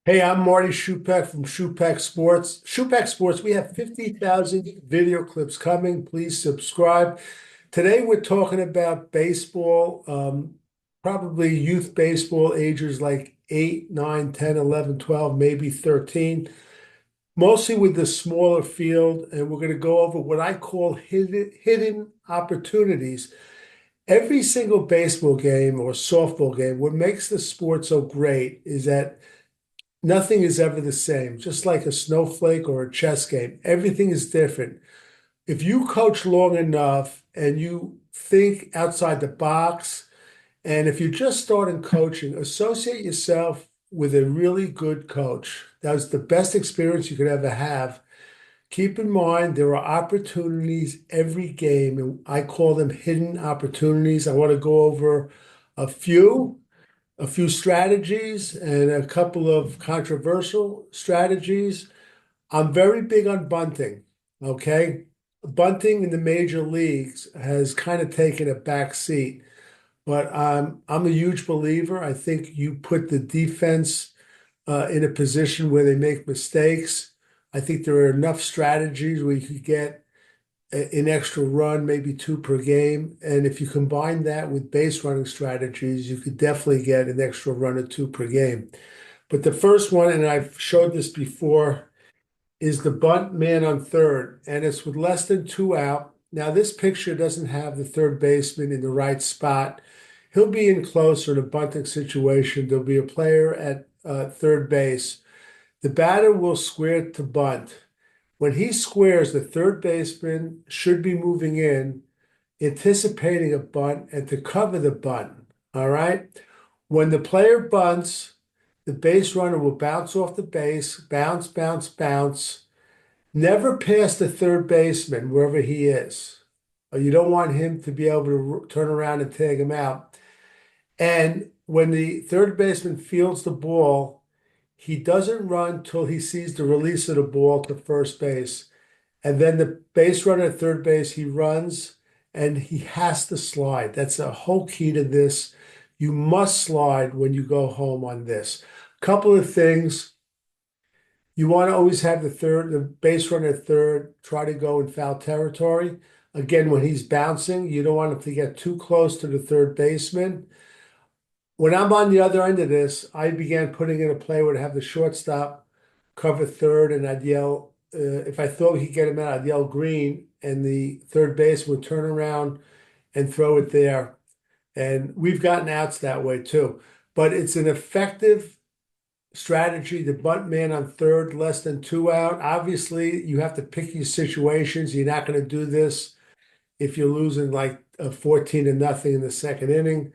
Hey, I'm Marty Schupak from Schupak Sports. Schupak Sports, we have 50,000 video clips coming. Please subscribe. Today, we're talking about baseball, probably youth baseball, ages like 8, 9, 10, 11, 12, maybe 13, mostly with the smaller field. And we're going to go over what I call hidden opportunities. Every single baseball game or softball game, what makes the sport so great is that nothing is ever the same, just like a snowflake or a chess game. Everything is different. If you coach long enough and you think outside the box, and if you're just starting coaching, associate yourself with a really good coach. That was the best experience you could ever have. Keep in mind, there are opportunities every game, and I call them hidden opportunities. I want to go over a few strategies and a couple of controversial strategies. I'm very big on bunting. Okay. Bunting in the major leagues has kind of taken a back seat, but I'm a huge believer. I think you put the defense in a position where they make mistakes. I think there are enough strategies where you could get an extra run, maybe two per game. And if you combine that with base running strategies, you could definitely get an extra run or two per game. But the first one, and I've showed this before, is the bunt man on third, and it's with less than two out. Now, this picture doesn't have the third baseman in the right spot. He'll be in closer in a bunting situation. There'll be a player at third base. The batter will square to bunt. When he squares, the third baseman should be moving in, anticipating a bunt and to cover the bunt. All right. When the player bunts, the base runner will bounce off the base, bounce, bounce, bounce, never past the third baseman, wherever he is. You don't want him to be able to turn around and tag him out. And when the third baseman fields the ball, he doesn't run till he sees the release of the ball to first base. And then the base runner at third base, he runs and he has to slide. That's a whole key to this. You must slide when you go home on this. Couple of things. You want to always have the base runner at third, try to go in foul territory. Again, when he's bouncing, you don't want him to get too close to the third baseman. When I'm on the other end of this, I began putting in a play where to have the shortstop cover third, and I'd yell, if I thought he'd get him out, I'd yell green, and the third base would turn around and throw it there. And we've gotten outs that way too. But it's an effective strategy to bunt man on third, less than two out. Obviously, you have to pick your situations. You're not going to do this if you're losing like 14 to nothing in the second inning,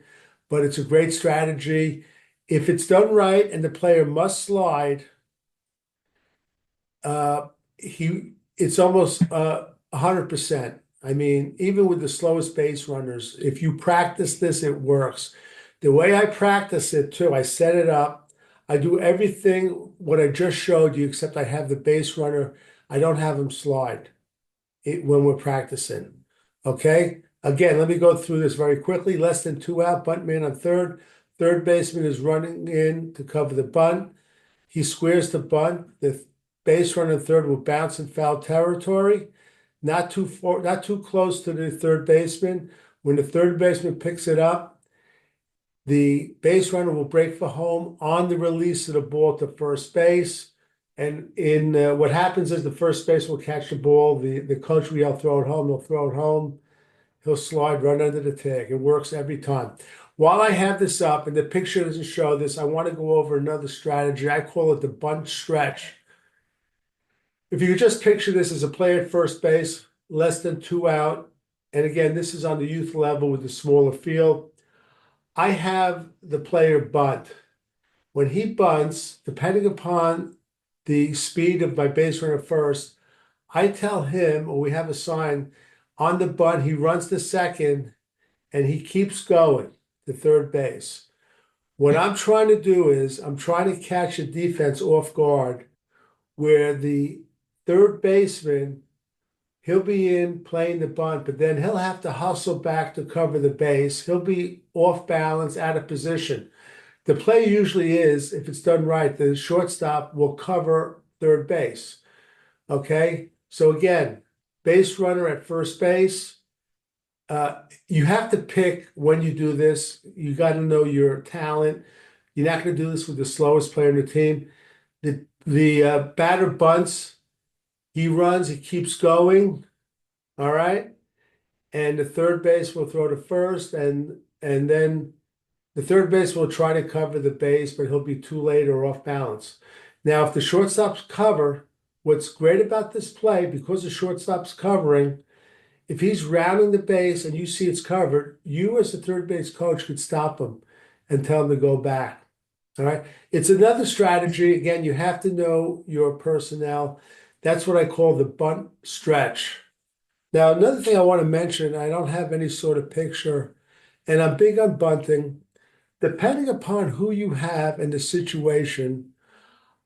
but it's a great strategy. If it's done right and the player must slide, it's almost 100%. I mean, even with the slowest base runners, if you practice this, it works. The way I practice it too, I set it up. I do everything what I just showed you, except I have the base runner. I don't have him slide when we're practicing. Okay. Again, let me go through this very quickly. Less than two out, bunt man on third. Third baseman is running in to cover the bunt. He squares the bunt. The base runner third will bounce in foul territory, not too close to the third baseman. When the third baseman picks it up, the base runner will break for home on the release of the ball to first base. And in what happens is the first base will catch the ball. The coach will yell, throw it home. He'll throw it home. He'll slide right under the tag. It works every time. While I have this up, and the picture doesn't show this, I want to go over another strategy. I call it the bunt stretch. If you could just picture this as a player at first base, less than two out, and again, this is on the youth level with the smaller field. I have the player bunt. When he bunts, depending upon the speed of my base runner first, I tell him, or we have a sign on the bunt, he runs to second and he keeps going to third base. What I'm trying to do is I'm trying to catch a defense off guard where the third baseman, he'll be in playing the bunt, but then he'll have to hustle back to cover the base. He'll be off balance, out of position. The play usually is, if it's done right, the shortstop will cover third base. Okay, so again, base runner at first base. You have to pick when you do this. You got to know your talent. You're not going to do this with the slowest player in the team. The batter bunts. He runs. He keeps going. All right, and the third base will throw to first, and then the third base will try to cover the base, but he'll be too late or off balance. Now, if the shortstops cover, what's great about this play, because the shortstop's covering, if he's rounding the base and you see it's covered, you as the third base coach could stop him and tell him to go back. All right. It's another strategy. Again, you have to know your personnel. That's what I call the bunt stretch. Now, another thing I want to mention, I don't have any sort of picture, and I'm big on bunting. Depending upon who you have and the situation,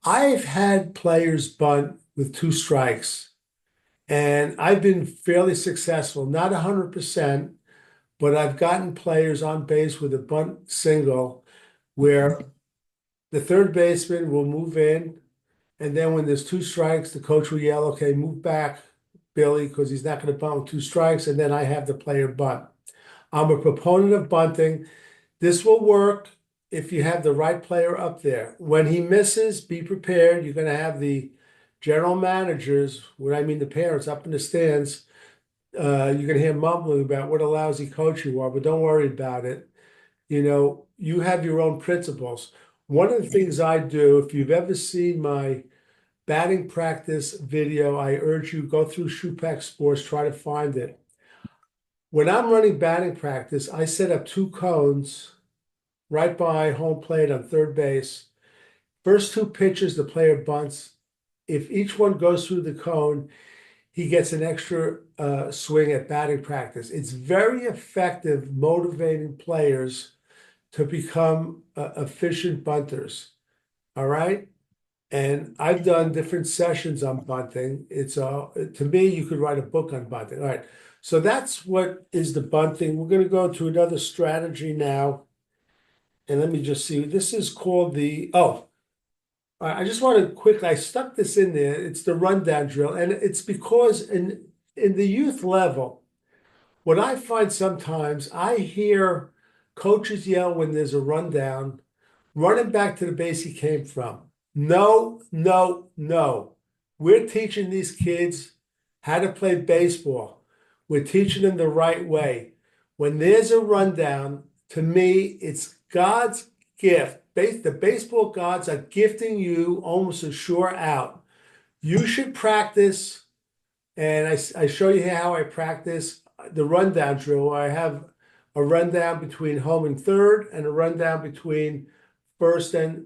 I've had players bunt with two strikes, and I've been fairly successful, not 100%, but I've gotten players on base with a bunt single where the third baseman will move in, and then when there's two strikes, the coach will yell, okay, move back, Billy, because he's not going to bunt with two strikes, and then I have the player bunt. I'm a proponent of bunting. This will work if you have the right player up there. When he misses, be prepared. You're going to have the general managers, what I mean the parents, up in the stands. You're going to hear mumbling about what a lousy coach you are, but don't worry about it. You have your own principles. One of the things I do, if you've ever seen my batting practice video, I urge you go through Schupak Sports, try to find it. When I'm running batting practice, I set up two cones right by home plate on third base. First two pitches, the player bunts. If each one goes through the cone, he gets an extra swing at batting practice. It's very effective motivating players to become efficient bunters. All right. And I've done different sessions on bunting. To me, you could write a book on bunting. All right. So that's what is the bunting. We're going to go to another strategy now. And let me just see. This is called I just want to quickly, I stuck this in there. It's the rundown drill. And it's because in the youth level, what I find sometimes, I hear coaches yell when there's a rundown, running back to the base he came from. No, no, no. We're teaching these kids how to play baseball. We're teaching them the right way. When there's a rundown, to me, it's God's gift. The baseball gods are gifting you almost a sure out. You should practice, and I show you how I practice the rundown drill. I have a rundown between home and third, and a rundown between first and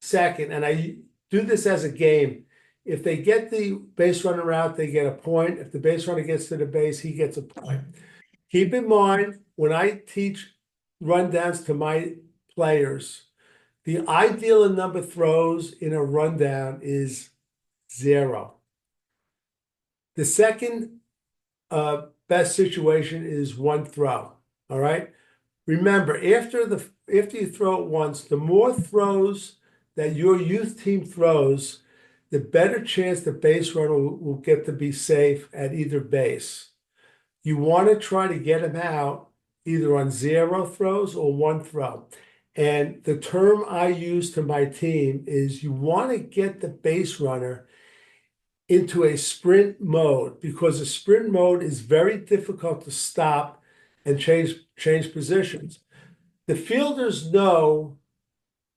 second. And I do this as a game. If they get the base runner out, they get a point. If the base runner gets to the base, he gets a point. Keep in mind, when I teach rundowns to my players, the ideal number throws in a rundown is 0. The second best situation is 1 throw. All right. Remember, after you throw it once, the more throws that your youth team throws, the better chance the base runner will get to be safe at either base. You want to try to get him out either on 0 throws or 1 throw. And the term I use to my team is you want to get the base runner into a sprint mode, because a sprint mode is very difficult to stop and change positions. The fielders know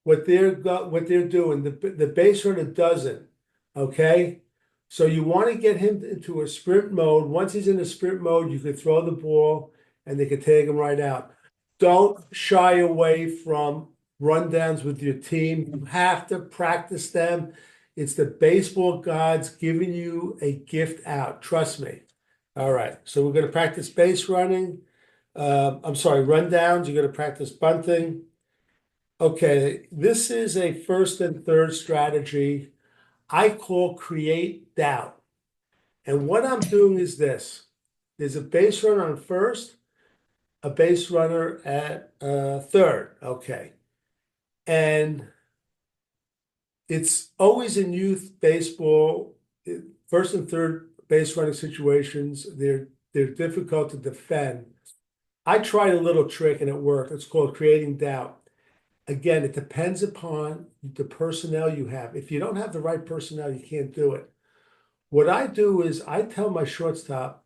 what they're doing. The base runner doesn't. Okay, so you want to get him into a sprint mode. Once he's in a sprint mode, you can throw the ball and they can take him right out. Don't shy away from rundowns with your team. You have to practice them. It's the baseball gods giving you a gift out. Trust me. All right. So we're going to practice base running. I'm sorry, rundowns. You're going to practice bunting. Okay. This is a first and third strategy I call create doubt. And what I'm doing is this. There's a base runner on first, a base runner at third. Okay. And it's always in youth baseball, first and third base running situations, they're difficult to defend. I tried a little trick and it worked. It's called creating doubt. Again, it depends upon the personnel you have. If you don't have the right personnel, you can't do it. What I do is I tell my shortstop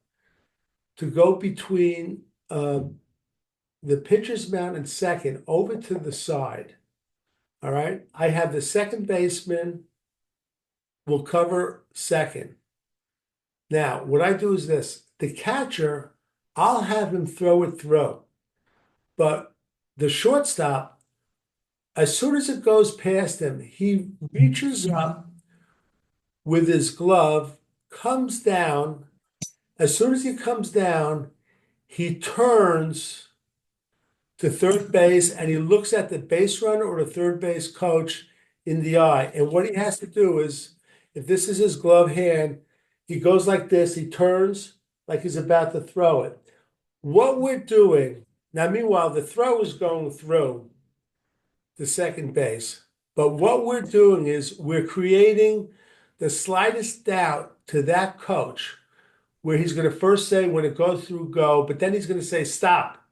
to go between the pitcher's mound and second over to the side. All right. I have the second baseman will cover second. Now, what I do is this: the catcher, I'll have him throw it through, but the shortstop, as soon as it goes past him, he reaches up with his glove, comes down. As soon as he comes down, he turns to third base and he looks at the base runner or the third base coach in the eye. And what he has to do is, if this is his glove hand, he goes like this, he turns like he's about to throw it. What we're doing now, meanwhile, the throw is going through the second base. But what we're doing is we're creating the slightest doubt to that coach where he's going to first say when it goes through, go, but then he's going to say stop.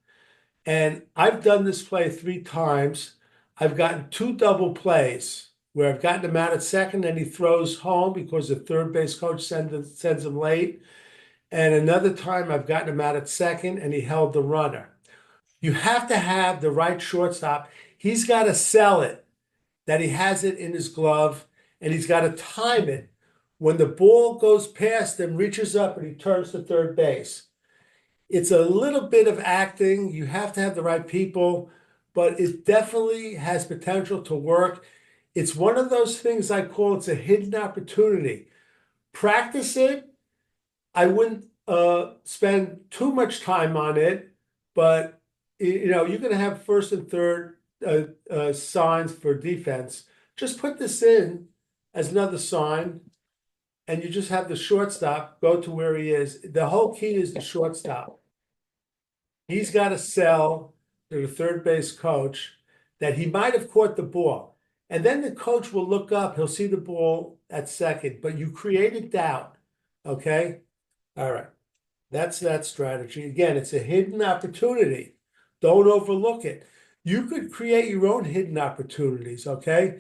And I've done this play 3 times. I've gotten 2 double plays where I've gotten him out at second and he throws home because the third base coach sends him late. And another time I've gotten him out at second and he held the runner. You have to have the right shortstop. He's got to sell it that he has it in his glove and he's got to time it. When the ball goes past him, reaches up and he turns to third base. It's a little bit of acting. You have to have the right people, but it definitely has potential to work. It's one of those things I call it's a hidden opportunity. Practice it. I wouldn't spend too much time on it, but you're going to have first and third signs for defense. Just put this in as another sign, and you just have the shortstop go to where he is. The whole key is the shortstop. He's got to sell to the third base coach that he might have caught the ball. And then the coach will look up, he'll see the ball at second, but you created doubt. Okay? All right. That's that strategy. Again, it's a hidden opportunity. Don't overlook it. You could create your own hidden opportunities, okay?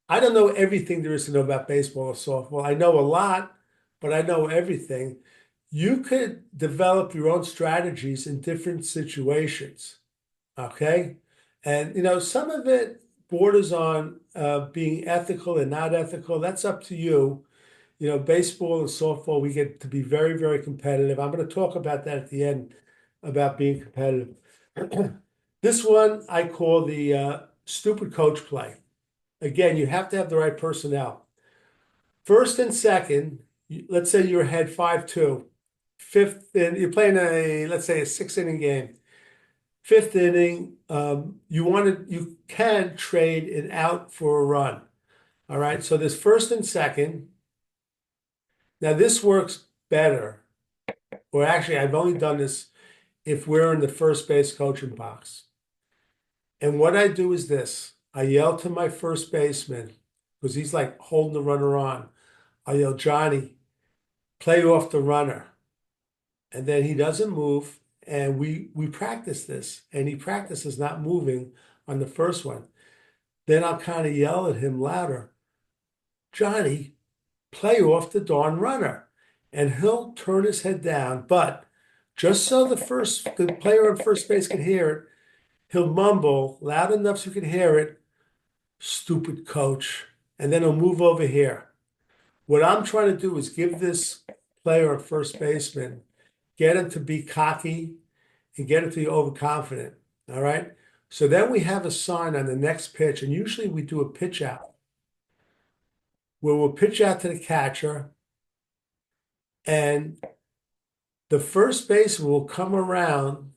I don't know everything there is to know about baseball or softball. I know a lot, but I know everything. You could develop your own strategies in different situations, okay? And some of it borders on being ethical and not ethical. That's up to you. Baseball and softball, we get to be very, very competitive. I'm going to talk about that at the end about being competitive. This one I call the stupid coach play. Again, you have to have the right personnel. First and second, let's say you're ahead 5-2. Fifth, and you're playing let's say a 6 inning game. Fifth inning, you can trade an out for a run. All right, so there's first and second. Now this works better, or actually, I've only done this if we're in the first base coaching box. And what I do is this: I yell to my first baseman because he's like holding the runner on. I yell, Johnny, play off the runner. And then he doesn't move. And we practice this. And he practices not moving on the first one. Then I'll kind of yell at him louder, Johnny, play off the darn runner. And he'll turn his head down. But just so the player on first base can hear it, he'll mumble loud enough so you can hear it, stupid coach. And then he'll move over here. What I'm trying to do is give this player a first baseman, get him to be cocky and get him to be overconfident. All right. So then we have a sign on the next pitch, and usually we do a pitch out where we'll pitch out to the catcher, and the first baseman will come around.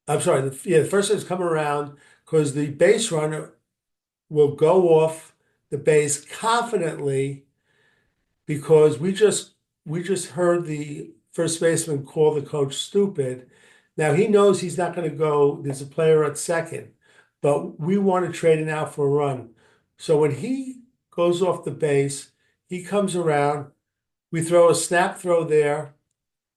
I'm sorry, the first baseman come around because the base runner will go off the base confidently because we just heard the first baseman call the coach stupid. Now he knows he's not going to go. There's a player at second, but we want to trade it out for a run. So when he goes off the base, he comes around, we throw a snap throw there,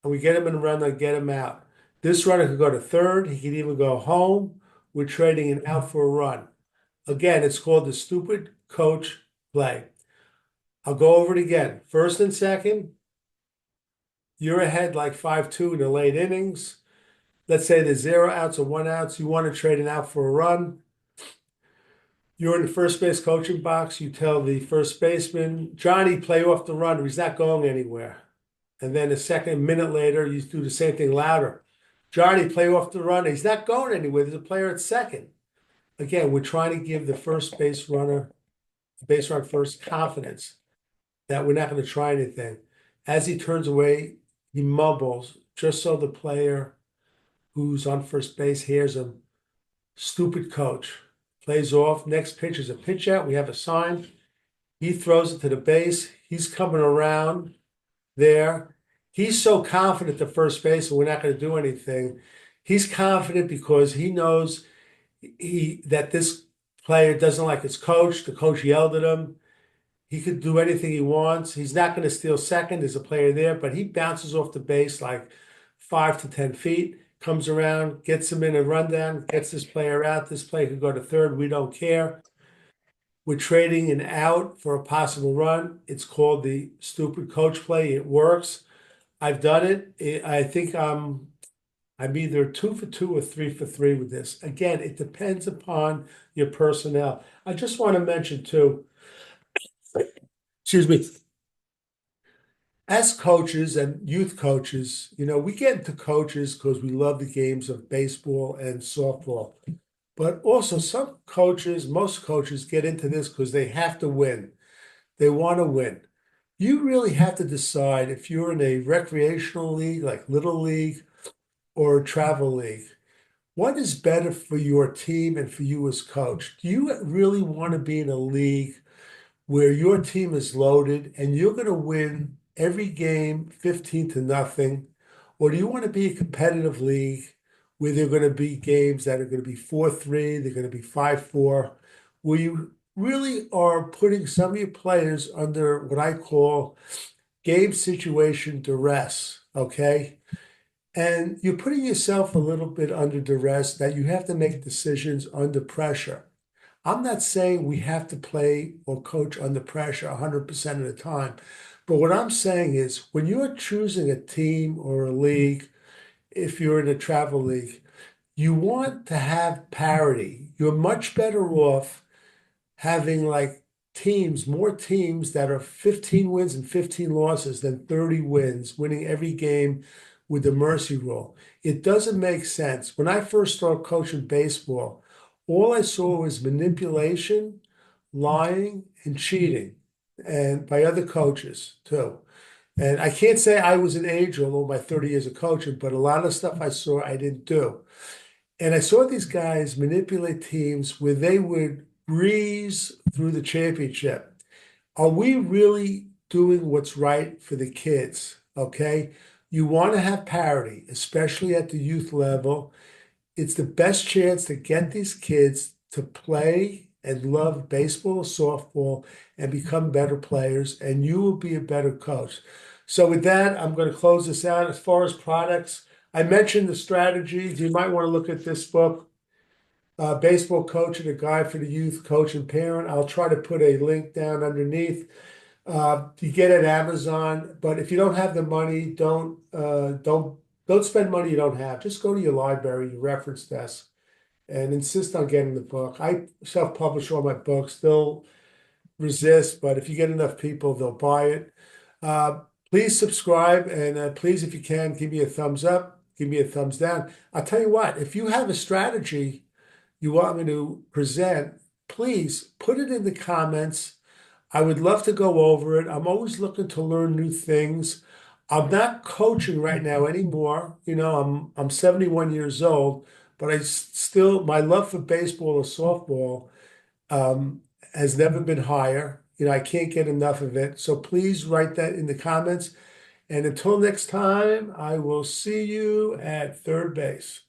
and we get him in a run and get him out. This runner could go to third, he could even go home. We're trading him out for a run. Again, it's called the stupid coach play. I'll go over it again. First and second, you're ahead like 5-2 in the late innings. Let's say there's 0 outs or 1 outs. You want to trade it out for a run. You're in the first base coaching box. You tell the first baseman, Johnny, play off the runner. He's not going anywhere. And then a minute later, you do the same thing louder. Johnny, play off the runner. He's not going anywhere. There's a player at second. Again, we're trying to give the first base runner, the base runner first, confidence that we're not going to try anything. As he turns away, he mumbles just so the player who's on first base hears him. Stupid coach. Plays off. Next pitch is a pitch out. We have a sign. He throws it to the base. He's coming around there. He's so confident at first base, and we're not going to do anything. He's confident because he knows that this player doesn't like his coach. The coach yelled at him. He could do anything he wants. He's not going to steal second. There's a player there, but he bounces off the base like 5 to 10 feet, comes around, gets him in a rundown, gets this player out. This player could go to third. We don't care. We're trading an out for a possible run. It's called the stupid coach play. It works. I've done it. I think I'm either 2 for 2 or 3 for 3 with this. Again, it depends upon your personnel. I just want to mention too, excuse me, as coaches and youth coaches, we get into coaches because we love the games of baseball and softball. But also some coaches, most coaches get into this because they have to win. They want to win. You really have to decide if you're in a recreational league like Little League or a travel league. What is better for your team and for you as coach? Do you really want to be in a league where your team is loaded and you're going to win every game 15-0? Or do you want to be a competitive league where there are going to be games that are going to be 4-3, they're going to be 5-4, where you really are putting some of your players under what I call game situation duress, okay? And you're putting yourself a little bit under duress that you have to make decisions under pressure. I'm not saying we have to play or coach under pressure 100% of the time. But what I'm saying is when you're choosing a team or a league, if you're in a travel league, you want to have parity. You're much better off having like more teams that are 15 wins and 15 losses than 30 wins, winning every game with the mercy rule. It doesn't make sense. When I first started coaching baseball, all I saw was manipulation, lying, and cheating, and by other coaches too. And I can't say I was an angel over my 30 years of coaching, but a lot of stuff I saw I didn't do. And I saw these guys manipulate teams where they would breeze through the championship. Are we really doing what's right for the kids? Okay. You want to have parity, especially at the youth level. It's the best chance to get these kids to play and love baseball or softball and become better players, and you will be a better coach. So with that, I'm going to close this out. As far as products, I mentioned the strategies. You might want to look at this book, Baseball Coaching, a Guide for the Youth Coach and Parent. I'll try to put a link down underneath. You get it at Amazon, but if you don't have the money, don't spend money you don't have. Just go to your library, your reference desk, and insist on getting the book. I self-publish all my books. They'll resist, but if you get enough people, they'll buy it. Uh, Please subscribe, and please, if you can, give me a thumbs up, give me a thumbs down. I'll tell you what, if you have a strategy you want me to present, please put it in the comments. I would love to go over it. I'm always looking to learn new things. I'm not coaching right now anymore. I'm 71 years old, but my love for baseball or softball um, has never been higher. I can't get enough of it. So please write that in the comments. And until next time, I will see you at third base.